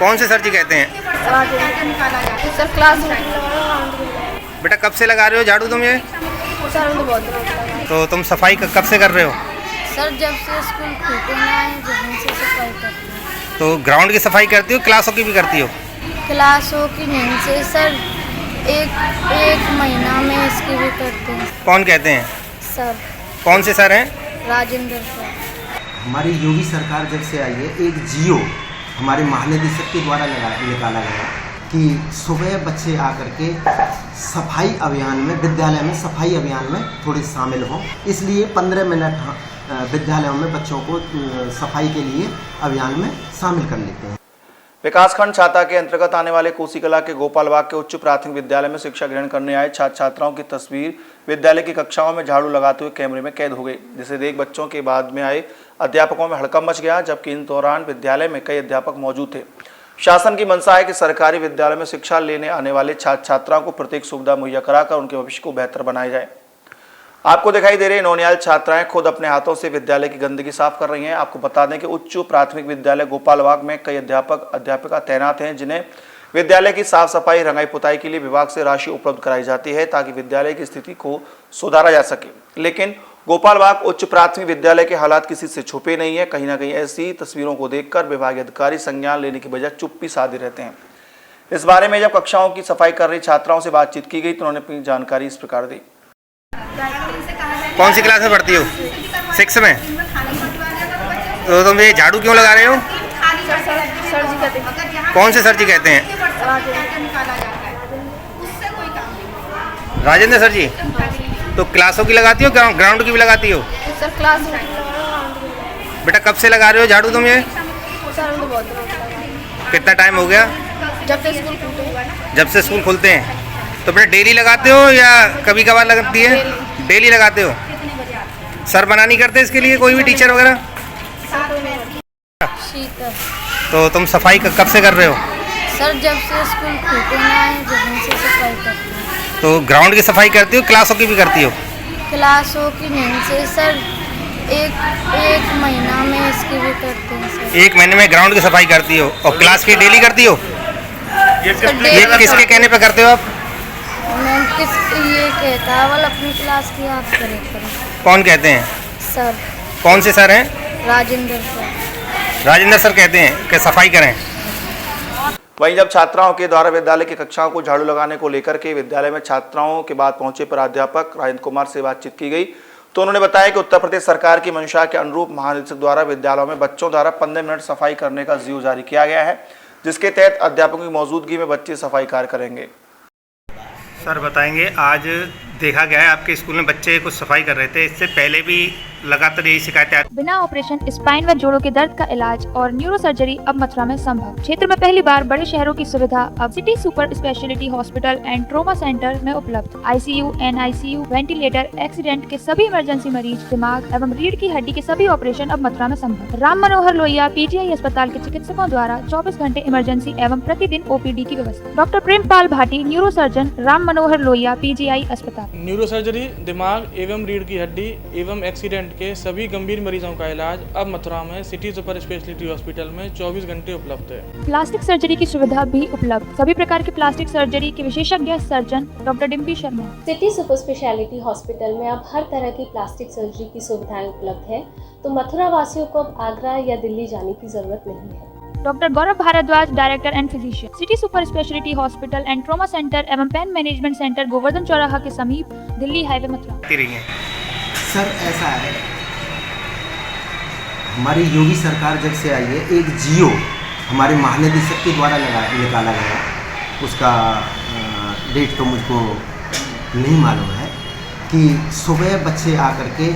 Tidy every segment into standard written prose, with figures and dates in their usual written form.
कौन से सर जी कहते हैं? सर क्लास बेटा कब से लगा रहे हो झाड़ू तुम ये? सर तो बहुत लगा। तो तुम सफाई कब से कर रहे हो? सर जब से स्कूल खुलते हैं जब से सफाई करते हैं। तो ग्राउंड की सफाई करती हो, क्लासों की भी करती हो? क्लासों की नहीं से सर एक महीना में इसकी भी करते हैं। कौन कहते हैं? सर कौन से सर हैं? राजेंद्र सर। हमारी योगी सरकार जब से आई है, एक जियो हमारे महानिदेशक के द्वारा निकाला गया कि सुबह बच्चे आकर के सफाई अभियान में, विद्यालय में सफाई अभियान में थोड़े शामिल हों। इसलिए 15 मिनट विद्यालयों में बच्चों को सफाई के लिए अभियान में शामिल कर लेते हैं। विकासखंड छाता के अंतर्गत आने वाले कोसीकला के गोपालबाग के उच्च प्राथमिक विद्यालय में शिक्षा ग्रहण करने आए छात्र छात्राओं की तस्वीर विद्यालय की कक्षाओं में झाड़ू लगाते हुए कैमरे में कैद हो गई, जिसे देख बच्चों के बाद में आए अध्यापकों में हड़कंप मच गया, जबकि इन दौरान विद्यालय में कई अध्यापक मौजूद थे। शासन की मंशा है कि सरकारी विद्यालय में शिक्षा लेने आने वाले छात्र छात्राओं को प्रत्येक सुविधा मुहैया कराकर उनके भविष्य को बेहतर बनाया जाए। आपको दिखाई दे रहे नौनियाल छात्राएं खुद अपने हाथों से विद्यालय की गंदगी साफ कर रही हैं। आपको बता दें कि उच्च प्राथमिक विद्यालय गोपालबाग में कई अध्यापक अध्यापिका तैनात हैं, जिन्हें विद्यालय की साफ सफाई रंगाई पुताई के लिए विभाग से राशि उपलब्ध कराई जाती है ताकि विद्यालय की स्थिति को सुधारा जा सके। लेकिन गोपालबाग उच्च प्राथमिक विद्यालय के हालात किसी से छुपे नहीं है। कहीं ना कहीं ऐसी तस्वीरों को देखकर विभागीय अधिकारी संज्ञान लेने की बजाय चुप्पी साधे रहते हैं। इस बारे में जब कक्षाओं की सफाई कर रही छात्राओं से बातचीत की गई तो उन्होंने अपनी जानकारी इस प्रकार दी। कौन सी क्लास में पढ़ती हो? 6 में। तो तुम ये झाड़ू क्यों लगा रहे हो? सर जी कहते हैं। कौन से सर जी कहते हैं? राजेंद्र सर जी। तो क्लासों की लगाती हो, ग्राउंड की भी लगाती हो? सर क्लास बेटा कब से लगा रहे हो झाड़ू तुम ये? सर तो बहुत लगा। कितना टाइम हो गया? जब से स्कूल खुलते हैं। जब से स्कूल खुलते हैं। तो बेटा डेली लगाते हो या कभी कभार लगती है? डेली लगाते हो। सर मना नहीं करते इसके लिए कोई भी टीचर वगैरह? शीतल। तो तुम सफाई कब से कर रहे हो? सर जब से स्कूल खुलते हैं जब से सफाई करते हैं। तो ग्राउंड की सफाई करती हो, क्लासों की भी करती हो? क्लासों की नहीं से सर एक महीना में इसकी भी करते हैं सर। 1 महीने में ग्राउंड की सफाई करती हो और क्लास की डेली करती हो? ये किसके कहने पे करते हो आप? मैम ये कहता है वाल अपनी क्लास की आप करें। कौन कहते हैं? सर। कौन से सर हैं? राजेंद्र सर। राजेंद्र सर कहते हैं कि सफाई करें। वहीं जब छात्राओं के द्वारा विद्यालय की कक्षाओं को झाड़ू लगाने को लेकर के विद्यालय में छात्राओं के बाद पहुंचे प्राध्यापक राजेंद्र कुमार से बातचीत की गई तो उन्होंने बताया कि उत्तर प्रदेश सरकार की मंशा के अनुरूप महानिदेशक द्वारा विद्यालयों में बच्चों द्वारा 15 मिनट सफाई करने का जीव जारी किया गया है, जिसके तहत अध्यापकों की मौजूदगी में बच्चे सफाई कार्य करेंगे। सर बताएंगे, आज देखा गया है आपके स्कूल में बच्चे कुछ सफाई कर रहे थे, इससे पहले भी लगातार यही शिकायतें आती? बिना ऑपरेशन स्पाइन व जोड़ों के दर्द का इलाज और न्यूरो सर्जरी अब मथुरा में संभव। क्षेत्र में पहली बार बड़े शहरों की सुविधा अब city super speciality hospital and trauma centre में उपलब्ध। आईसीयू, NICU, वेंटिलेटर, एक्सीडेंट के सभी इमरजेंसी मरीज, दिमाग एवं रीढ़ की हड्डी के सभी ऑपरेशन अब मथुरा में संभव। राम मनोहर लोहिया PGI अस्पताल के चिकित्सकों द्वारा 24 घंटे इमरजेंसी एवं प्रतिदिन OPD की व्यवस्था। Doctor Prempal Bhati, neuro surgeon, Ram Manohar Lohia PGI अस्पताल। न्यूरो सर्जरी, दिमाग एवं रीढ़ की हड्डी एवं एक्सीडेंट के सभी गंभीर मरीजों का इलाज अब मथुरा में सिटी सुपर स्पेशलिटी हॉस्पिटल में 24 घंटे उपलब्ध है। प्लास्टिक सर्जरी की सुविधा भी उपलब्ध। सभी प्रकार की प्लास्टिक सर्जरी के विशेषज्ञ surgeon doctor Dimpy Sharma. City super speciality hospital में अब हर तरह की प्लास्टिक सर्जरी की सुविधाएं उपलब्ध है, तो मथुरा वासियों को अब आगरा या दिल्ली जाने की जरूरत नहीं है। Doctor Gaurav Bhardwaj, director and physician, city super speciality hospital and trauma centre एवं pain management centre, Govardhan Chauraha के समीप, दिल्ली हाईवे मथुरा। सर ऐसा है, हमारी योगी सरकार जब से आई है, एक जियो हमारे महानिदेशक के द्वारा निकाला गया, उसका डेट तो मुझको नहीं मालूम है, कि सुबह बच्चे आकर के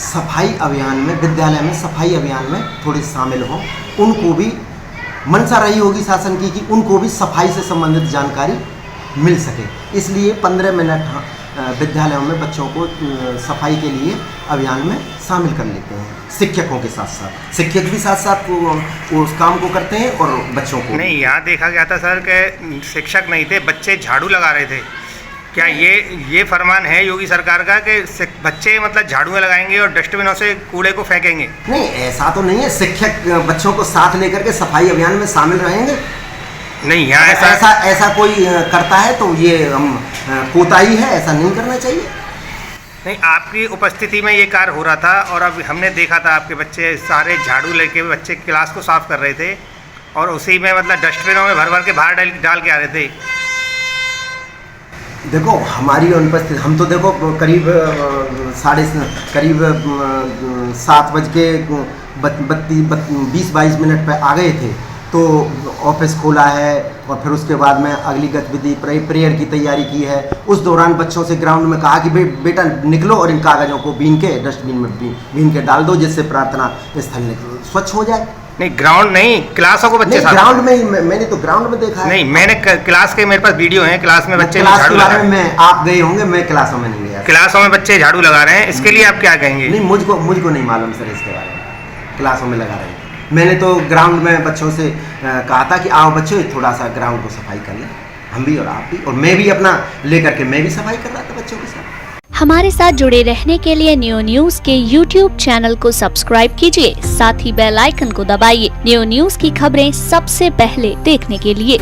सफाई अभियान में, विद्यालय में सफाई अभियान में थोड़े शामिल हों। उनको भी मंशा रही होगी शासन की कि उनको भी सफाई से संबंधित जानकारी मिल सके, इसलिए 15 मिनट विद्यालयों में बच्चों को सफाई के लिए अभियान में शामिल कर लेते हैं। शिक्षकों के साथ साथ शिक्षक भी साथ साथ उस काम को करते हैं और बच्चों को नहीं। यहाँ देखा गया था सर कि शिक्षक नहीं थे, बच्चे झाड़ू लगा रहे थे, क्या ये फरमान है योगी सरकार का कि बच्चे मतलब झाड़ुएं लगाएंगे और डस्टबिनों से कूड़े को फेंकेंगे? नहीं, ऐसा तो नहीं है। शिक्षक बच्चों को साथ लेकर के सफाई अभियान में शामिल रहेंगे। नहीं, यहाँ ऐसा कोई करता है तो ये कोताही है, ऐसा नहीं करना चाहिए। नहीं, आपकी उपस्थिति में ये कार्य हो रहा था और अब हमने देखा था आपके बच्चे सारे झाड़ू लेके बच्चे क्लास को साफ कर रहे थे और उसी में मतलब डस्टबिनों में भर भर के बाहर डाल के आ रहे थे। देखो, हमारी अनुपस्थिति, हम तो देखो करीब 7:20-22 पे आ गए थे, तो ऑफिस खोला है और फिर उसके बाद में अगली गतिविधि प्रेयर की तैयारी की है। उस दौरान बच्चों से ग्राउंड में कहा कि बेटा निकलो और इन कागज़ों को बीन के डस्टबिन में बीन के डाल दो, जिससे प्रार्थना स्थल स्वच्छ हो जाए। नहीं, ग्राउंड नहीं, क्लासों को बच्चे ग्राउंड में ही, मैंने तो ग्राउंड में देखा है। नहीं, मैंने क्लास के, मेरे पास वीडियो है, क्लास में बच्चे क्लास झाड़ू के लगा बारे में आप गए होंगे, मैं क्लासों में नहीं गया। क्लासों में बच्चे झाड़ू लगा रहे हैं, इसके लिए आप क्या कहेंगे? नहीं, मुझको नहीं मालूम सर इसके बारे में। क्लासों में लगा रहे हैं, मैंने तो ग्राउंड में बच्चों से कहा था कि आओ बच्चों थोड़ा सा ग्राउंड को सफाई कर लें, हम भी और आप भी, और मैं भी अपना लेकर के मैं भी सफाई कर रहा था बच्चों के साथ। हमारे साथ जुड़े रहने के लिए न्यू न्यूज के YouTube चैनल को सब्सक्राइब कीजिए, साथ ही बेल आइकन को दबाइए न्यू न्यूज की खबरें सबसे पहले देखने के लिए।